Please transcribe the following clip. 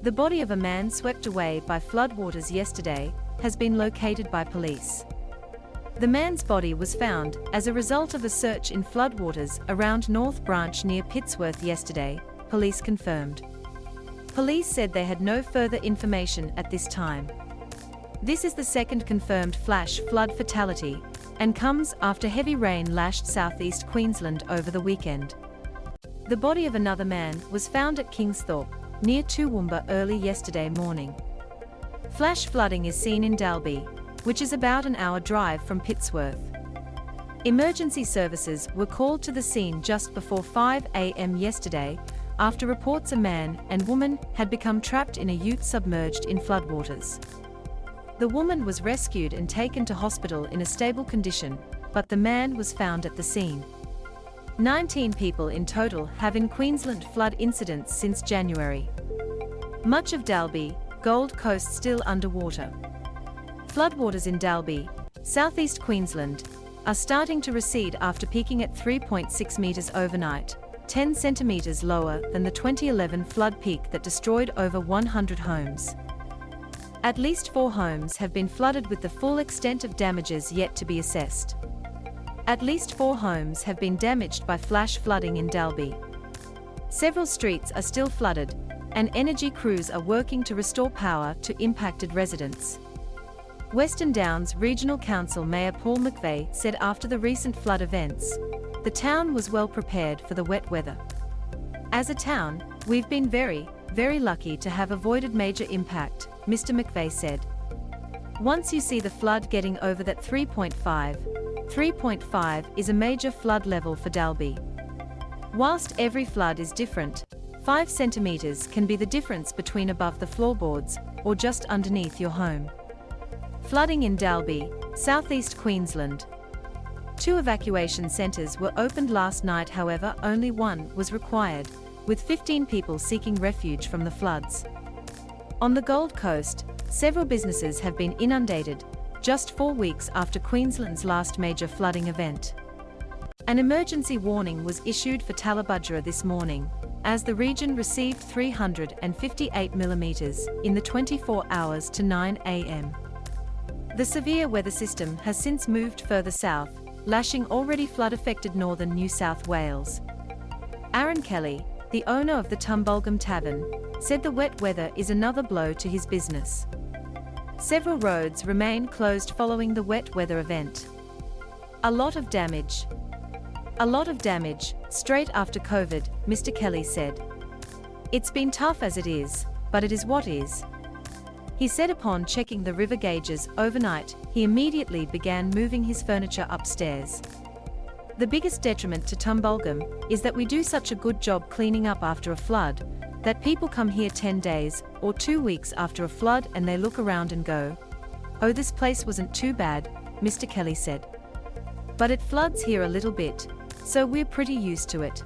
The body of a man swept away by floodwaters yesterday has been located by police. The man's body was found as a result of a search in floodwaters around North Branch near Pittsworth yesterday, police confirmed. Police said they had no further information at this time. This is the second confirmed flash flood fatality and comes after heavy rain lashed southeast Queensland over the weekend. The body of another man was found at Kingshorpe, near Toowoomba early yesterday morning. Flash flooding is seen in Dalby, which is about an hour drive from Pittsworth. Emergency services were called to the scene just before 5 a.m. yesterday after reports a man and woman had become trapped in a ute submerged in floodwaters. The woman was rescued and taken to hospital in a stable condition, but the man was found at the scene. 19 people in total have in Queensland flood incidents since January. Much of Dalby, Gold Coast still underwater. Floodwaters in Dalby, southeast Queensland, are starting to recede after peaking at 3.6 metres overnight, 10 centimetres lower than the 2011 flood peak that destroyed over 100 homes. At least 4 homes have been flooded with the full extent of damages yet to be assessed. At least 4 homes have been damaged by flash flooding in Dalby. Several streets are still flooded, and energy crews are working to restore power to impacted residents. Western Downs Regional Council Mayor Paul McVeigh said after the recent flood events, the town was well prepared for the wet weather. As a town, we've been very, very lucky to have avoided major impact, Mr. McVeigh said. Once you see the flood getting over that 3.5 is a major flood level for Dalby. Whilst every flood is different, 5 centimetres can be the difference between above the floorboards or just underneath your home. Flooding in Dalby, southeast Queensland. 2 evacuation centres were opened last night, however only one was required, with 15 people seeking refuge from the floods. On the Gold Coast, several businesses have been inundated, just 4 weeks after Queensland's last major flooding event. An emergency warning was issued for Tallebudgera this morning, as the region received 358 millimetres in the 24 hours to 9 a.m. The severe weather system has since moved further south, lashing already flood-affected northern New South Wales. Aaron Kelly, the owner of the Tumbulgum Tavern, said the wet weather is another blow to his business. Several roads remain closed following the wet weather event. A lot of damage, straight after COVID, Mr. Kelly said. It's been tough as it is, but it is what is. He said upon checking the river gauges overnight, he immediately began moving his furniture upstairs. The biggest detriment to Tumbulgum is that we do such a good job cleaning up after a flood, that people come here 10 days or 2 weeks after a flood and they look around and go, "Oh, this place wasn't too bad," Mr. Kelly said. But it floods here a little bit, so we're pretty used to it.